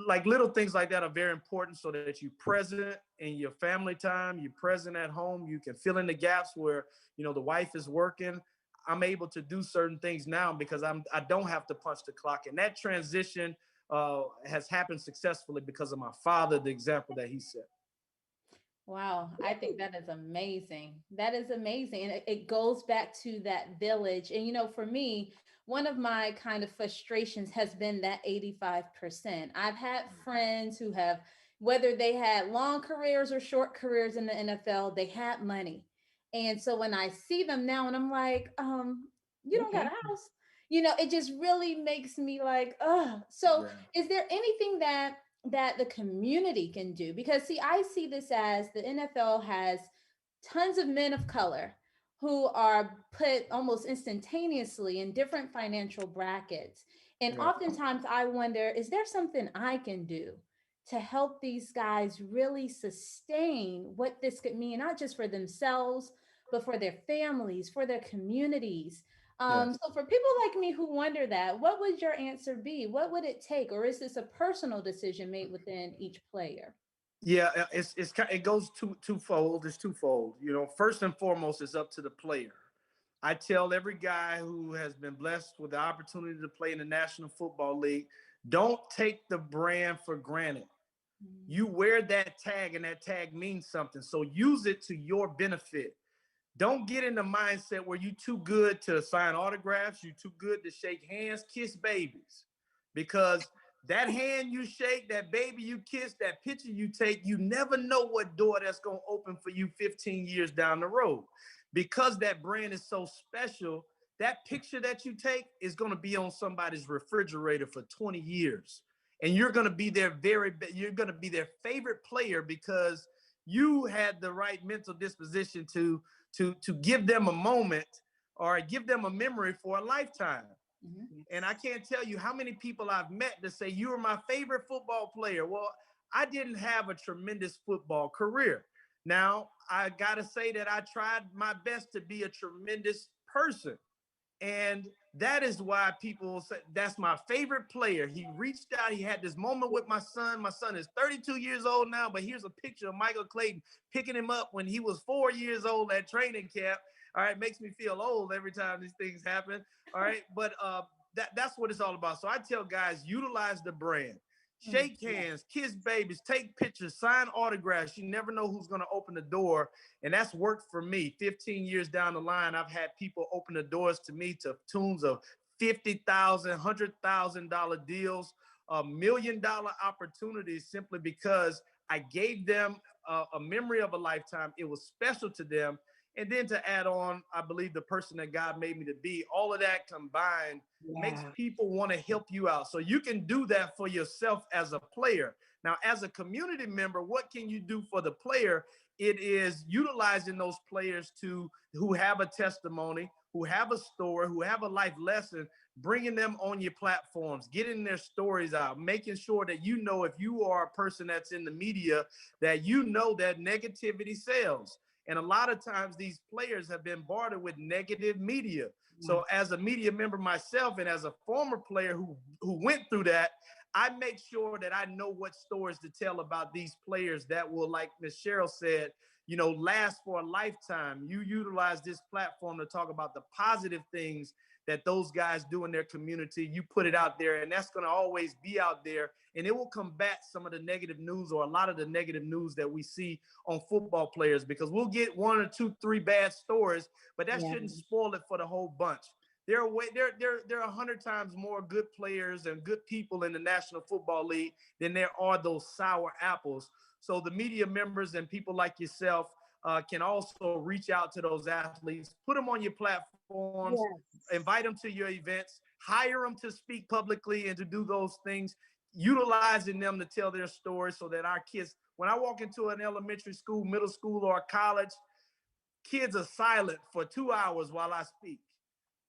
like little things like that are very important so that you're present in your family time, you're present at home, you can fill in the gaps where, the wife is working. I'm able to do certain things now because I don't have to punch the clock. And that transition has happened successfully because of my father, the example that he set. Wow, I think that is amazing. That is amazing. And it goes back to that village. And, you know, for me, one of my kind of frustrations has been that 85%. I've had friends who have, whether they had long careers or short careers in the NFL, they had money. And so when I see them now and I'm like, you don't got a house, you know, it just really makes me like, so is there anything that the community can do? Because see, I see this as the NFL has tons of men of color who are put almost instantaneously in different financial brackets. And oftentimes I wonder, is there something I can do to help these guys really sustain what this could mean, not just for themselves, but for their families, for their communities? So for people like me who wonder that, what would your answer be? What would it take? Or is this a personal decision made within each player? Yeah, it goes twofold. It's twofold. You know, first and foremost, it's up to the player. I tell every guy who has been blessed with the opportunity to play in the National Football League, don't take the brand for granted. You wear that tag and that tag means something. So use it to your benefit. Don't get in the mindset where you're too good to sign autographs, you're too good to shake hands, kiss babies. Because that hand you shake, that baby you kiss, that picture you take, you never know what door that's going to open for you 15 years down the road. Because that brand is so special, that picture that you take is going to be on somebody's refrigerator for 20 years. And you're going to be you're going to be their favorite player because you had the right mental disposition to give them a moment or give them a memory for a lifetime. And I can't tell you how many people I've met to say, you were my favorite football player. Well, I didn't have a tremendous football career. Now, I got to say that I tried my best to be a tremendous person. And that is why people say that's my favorite player. He reached out. He had this moment with my son. My son is 32 years old now, but here's a picture of Michael Clayton picking him up when he was 4 years old at training camp. All right, makes me feel old every time these things happen. All right, but that's what it's all about. So I tell guys, utilize the brand. Shake hands, kiss babies, take pictures, sign autographs. You never know who's going to open the door. And that's worked for me. 15 years down the line, I've had people open the doors to me to tunes of $50,000, $100,000 deals, $1 million opportunities simply because I gave them a memory of a lifetime. It was special to them. And then to add on, I believe the person that God made me to be, all of that combined makes people want to help you out. So you can do that for yourself as a player. Now, as a community member, what can you do for the player? It is utilizing those players who have a testimony, who have a story, who have a life lesson, bringing them on your platforms, getting their stories out, making sure that you know if you are a person that's in the media, that you know that negativity sells. And a lot of times these players have been bartered with negative media. So as a media member myself and as a former player who went through that, I make sure that I know what stories to tell about these players that will, like Ms. Cheryl said, you know, last for a lifetime. You utilize this platform to talk about the positive things that those guys do in their community. You put it out there, and that's going to always be out there. And it will combat some of the negative news or a lot of the negative news that we see on football players, because we'll get 1 or 2, 3 bad stories, but that shouldn't spoil it for the whole bunch. There are 100 times more good players and good people in the National Football League than there are those sour apples. So the media members and people like yourself can also reach out to those athletes, put them on your platforms, invite them to your events, hire them to speak publicly and to do those things, utilizing them to tell their stories so that our kids, when I walk into an elementary school, middle school, or college, kids are silent for 2 hours while I speak.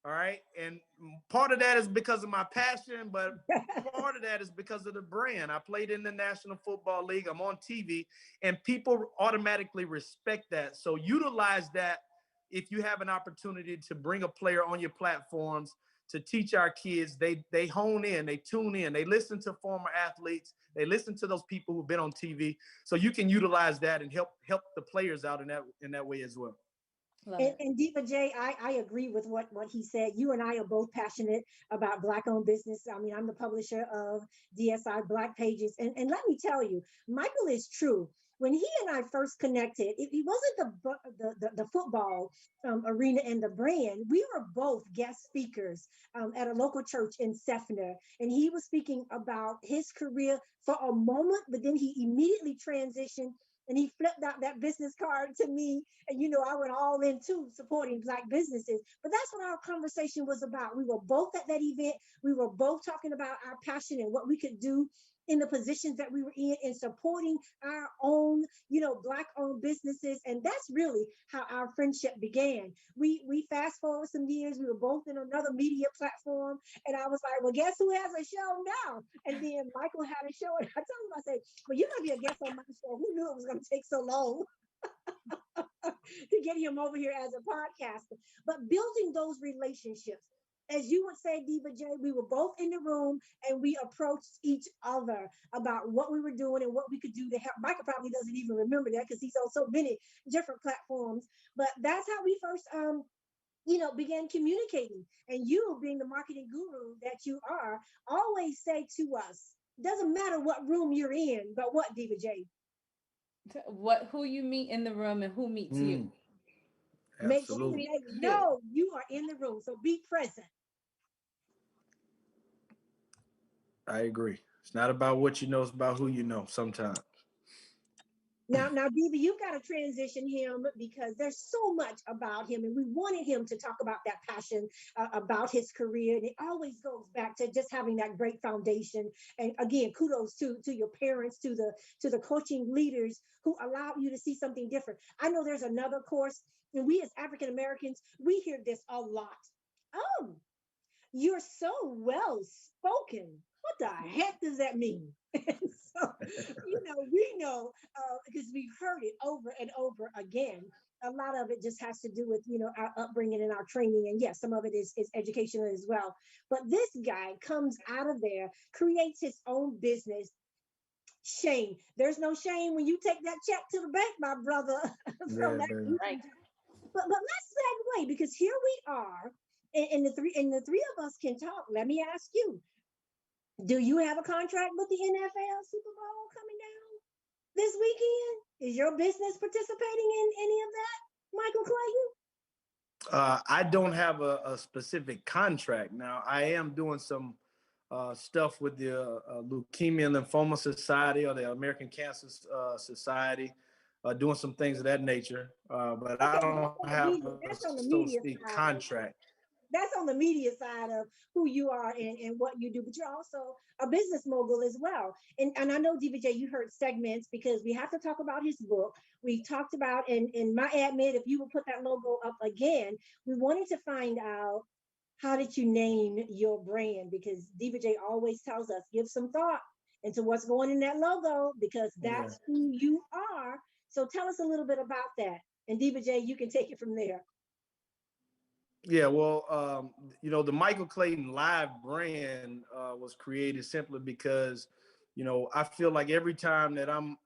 All right. And part of that is because of my passion, but part of that is because of the brand. I played in the National Football League. I'm on TV, and people automatically respect that. So utilize that if you have an opportunity to bring a player on your platforms to teach our kids. They hone in, they tune in, they listen to former athletes, they listen to those people who've been on TV. So you can utilize that and help the players out in that way as well. And Diva J, I agree with what he said. You and I are both passionate about Black-owned business. I mean, I'm the publisher of DSI Black Pages. And let me tell you, Michael is true. When he and I first connected, it wasn't the football arena and the brand. We were both guest speakers at a local church in Sefner. And he was speaking about his career for a moment, but then he immediately transitioned and he flipped out that business card to me. And, I went all into supporting Black businesses. But that's what our conversation was about. We were both at that event. We were both talking about our passion and what we could do in the positions that we were in supporting our own, Black-owned businesses. And that's really how our friendship began. We fast forward some years, we were both in another media platform. And I was like, well, guess who has a show now? And then Michael had a show. And I told him, I said, well, you're going to be a guest on my show. Who knew it was going to take so long to get him over here as a podcaster? But building those relationships, as you would say, Diva J, we were both in the room and we approached each other about what we were doing and what we could do to help. Michael probably doesn't even remember that because he's on so many different platforms. But that's how we first, began communicating. And you, being the marketing guru that you are, always say to us, doesn't matter what room you're in, but what, Diva J? Who you meet in the room and who meets you. Make sure they know you are in the room. So be present. I agree. It's not about what you know, it's about who you know sometimes. Now, Diva, you've got to transition him because there's so much about him, and we wanted him to talk about that passion about his career. And it always goes back to just having that great foundation. And again, kudos to your parents, to the coaching leaders who allow you to see something different. I know there's another course, and we as African Americans, we hear this a lot. Oh, you're so well spoken. What the heck does that mean? So, we know because we've heard it over and over again. A lot of it just has to do with, our upbringing and our training. And yes, some of it is educational as well. But this guy comes out of there, creates his own business. Shame. There's no shame when you take that check to the bank, my brother. Right. But let's segue because here we are, and the three of us can talk. Let me ask you. Do you have a contract with the NFL Super Bowl coming down this weekend? Is your business participating in any of that, Michael Clayton? I don't have a specific contract. Now, I am doing some stuff with the Leukemia and Lymphoma Society or the American Cancer Society, doing some things of that nature. But I don't have a, so to speak, contract. That's on the media side of who you are and what you do, but you're also a business mogul as well. And I know, Diva J, you heard segments because we have to talk about his book. We talked about, and my admit, if you will put that logo up again, we wanted to find out, how did you name your brand? Because Diva J always tells us, give some thought into what's going in that logo because that's who you are. So tell us a little bit about that. And Diva J, you can take it from there. Yeah, well, the Michael Clayton Live brand was created simply because, I feel like every time that I'm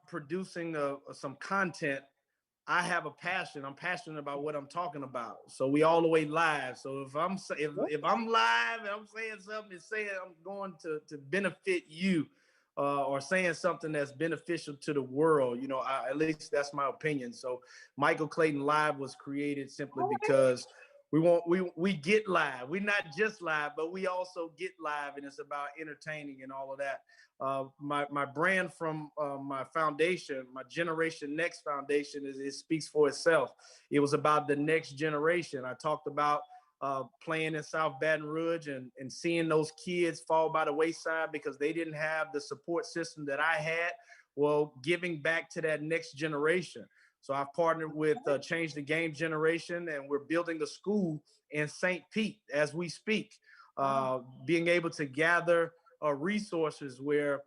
producing some content, I have a passion. I'm passionate about what I'm talking about. So we all the way live. So if I'm live and I'm saying something, it's saying I'm going to benefit you. Or saying something that's beneficial to the world, at least that's my opinion. So Michael Clayton Live was created simply because we get live. We're not just live, but we also get live, and it's about entertaining and all of that. My brand from my foundation, my Generation Next Foundation, it speaks for itself. It was about the next generation. I talked about playing in South Baton Rouge and seeing those kids fall by the wayside because they didn't have the support system that I had. Well, giving back to that next generation. So I've partnered with Change the Game Generation, and we're building a school in St. Pete as we speak, being able to gather resources where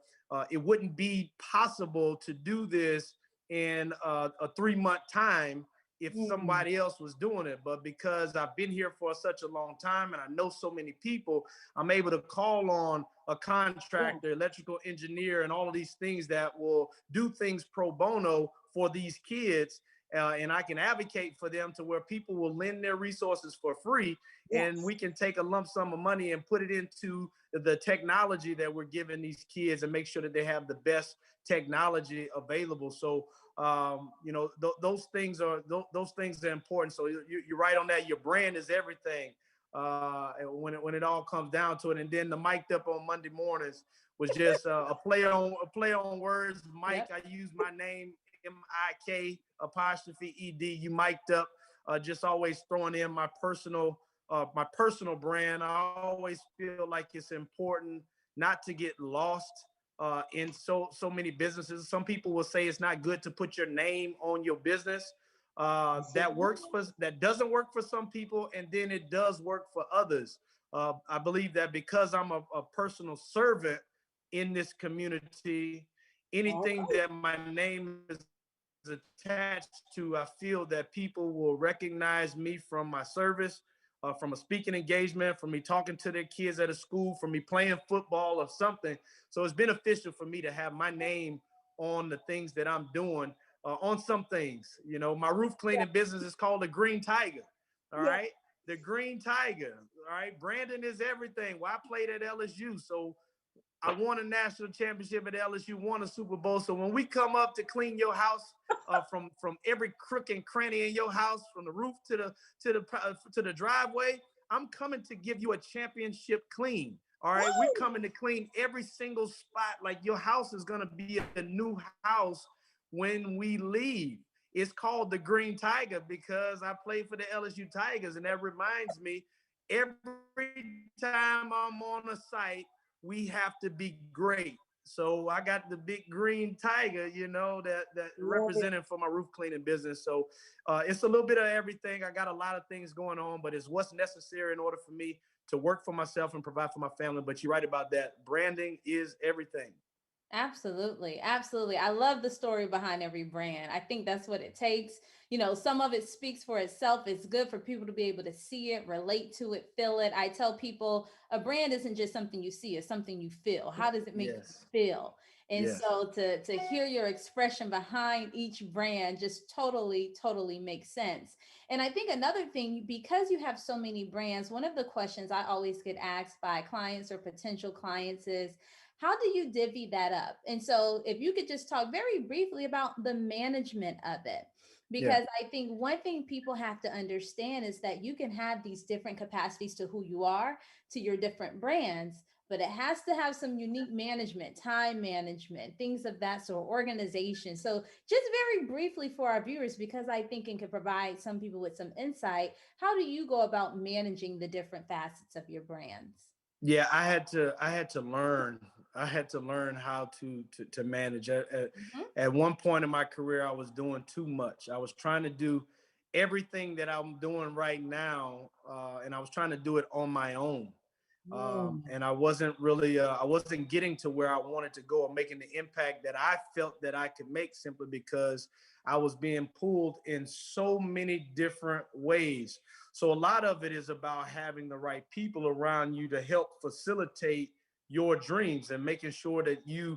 it wouldn't be possible to do this in a 3-month time if somebody else was doing it. But because I've been here for such a long time and I know so many people, I'm able to call on a contractor, electrical engineer, and all of these things that will do things pro bono for these kids. and I can advocate for them to where people will lend their resources for free, and we can take a lump sum of money and put it into the technology that we're giving these kids and make sure that they have the best technology available. So, you know, those things are important. So you're right on that. Your brand is everything when it all comes down to it. And then the mic'd up on Monday mornings was just a play on words. Mike, I use my name, MIK apostrophe ED. You mic'd up, just always throwing in my personal brand. I always feel like it's important not to get lost in so many businesses. Some people will say it's not good to put your name on your business. That doesn't work for some people, and then it does work for others. I believe that because I'm a personal servant in this community, anything that my name is attached to, I feel that people will recognize me from my service, from a speaking engagement, from me talking to their kids at a school, from me playing football or something. So it's beneficial for me to have my name on the things that I'm doing, on some things. You know, my roof cleaning business is called the Green Tiger. All right. The Green Tiger. All right. Brandon is everything. Well, I played at LSU. So I won a national championship at LSU, won a Super Bowl. So when we come up to clean your house, from every crook and cranny in your house, from the roof to the driveway, I'm coming to give you a championship clean. All right, we're coming to clean every single spot. Like, your house is gonna be a new house when we leave. It's called the Green Tiger because I played for the LSU Tigers, and that reminds me, every time I'm on a site, we have to be great. So I got the big Green Tiger, you know, that representing for my roof cleaning business. So it's a little bit of everything. I got a lot of things going on, but it's what's necessary in order for me to work for myself and provide for my family. But you're right about that. Branding is everything. Absolutely. Absolutely. I love the story behind every brand. I think that's what it takes. You know, some of it speaks for itself. It's good for people to be able to see it, relate to it, feel it. I tell people a brand isn't just something you see, it's something you feel. How does it make you feel? And so to hear your expression behind each brand just totally makes sense. And I think another thing, because you have so many brands, one of the questions I always get asked by clients or potential clients is, how do you divvy that up? And so if you could just talk very briefly about the management of it, because I think one thing people have to understand is that you can have these different capacities to who you are, to your different brands, but it has to have some unique management, time management, things of that sort, organization. So just very briefly for our viewers, because I think it could provide some people with some insight, how do you go about managing the different facets of your brands? Yeah, I had to learn how to manage. At one point in my career, I was doing too much. I was trying to do everything that I'm doing right now, and I was trying to do it on my own. And I wasn't really, I wasn't getting to where I wanted to go or making the impact that I felt that I could make, simply because I was being pulled in so many different ways. So a lot of it is about having the right people around you to help facilitate your dreams and making sure that you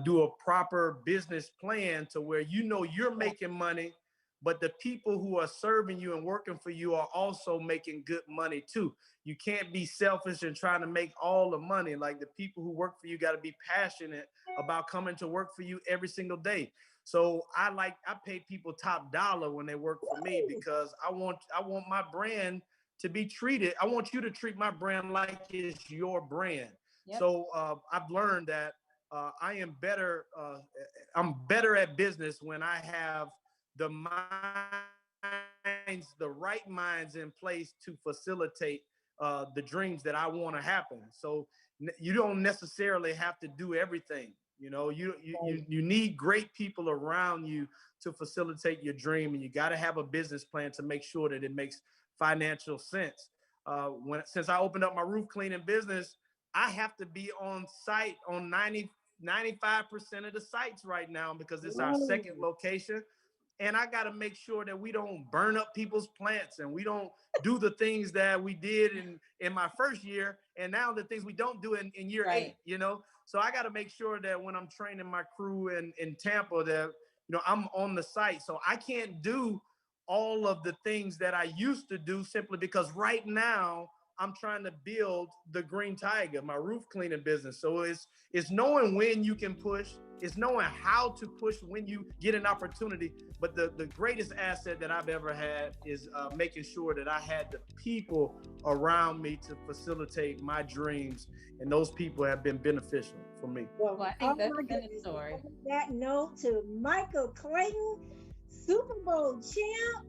do a proper business plan to where you know you're making money, but the people who are serving you and working for you are also making good money too. You can't be selfish and trying to make all the money. Like, the people who work for you got to be passionate about coming to work for you every single day. So I pay people top dollar when they work for me, because I want my brand to be treated. I want you to treat my brand like it's your brand. So I've learned that I'm better at business when I have the right minds in place to facilitate the dreams that I want to happen. So you don't necessarily have to do everything. You know, you need great people around you to facilitate your dream, and you got to have a business plan to make sure that it makes financial sense. Since I opened up my roof cleaning business, I have to be on site on 95% of the sites right now, because it's our second location. And I got to make sure that we don't burn up people's plants, and we don't do the things that we did in my first year, and now the things we don't do in year 8, you know? So I got to make sure that when I'm training my crew in Tampa, that, I'm on the site, so I can't do all of the things that I used to do simply because right now I'm trying to build the Green Tiger, my roof cleaning business. So it's knowing when you can push, it's knowing how to push when you get an opportunity. But the greatest asset that I've ever had is making sure that I had the people around me to facilitate my dreams, and those people have been beneficial for me. Well, I think that's been a story. On that note, to Michael Clayton, Super Bowl champ,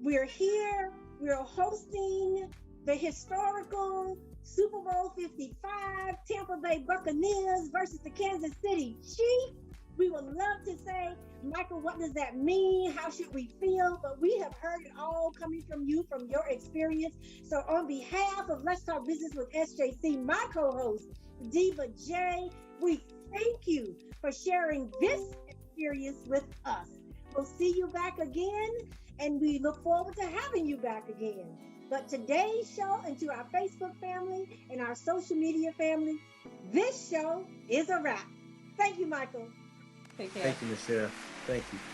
we're here, we're hosting the historical Super Bowl 55, Tampa Bay Buccaneers versus the Kansas City Chiefs. We would love to say, Michael, what does that mean? How should we feel? But we have heard it all coming from you, from your experience. So on behalf of Let's Talk Business with SJC, my co-host, Diva J, we thank you for sharing this experience with us. We'll see you back again, and we look forward to having you back again. But today's show, and to our Facebook family and our social media family, this show is a wrap. Thank you, Michael. Take care. Thank you, Michelle. Thank you.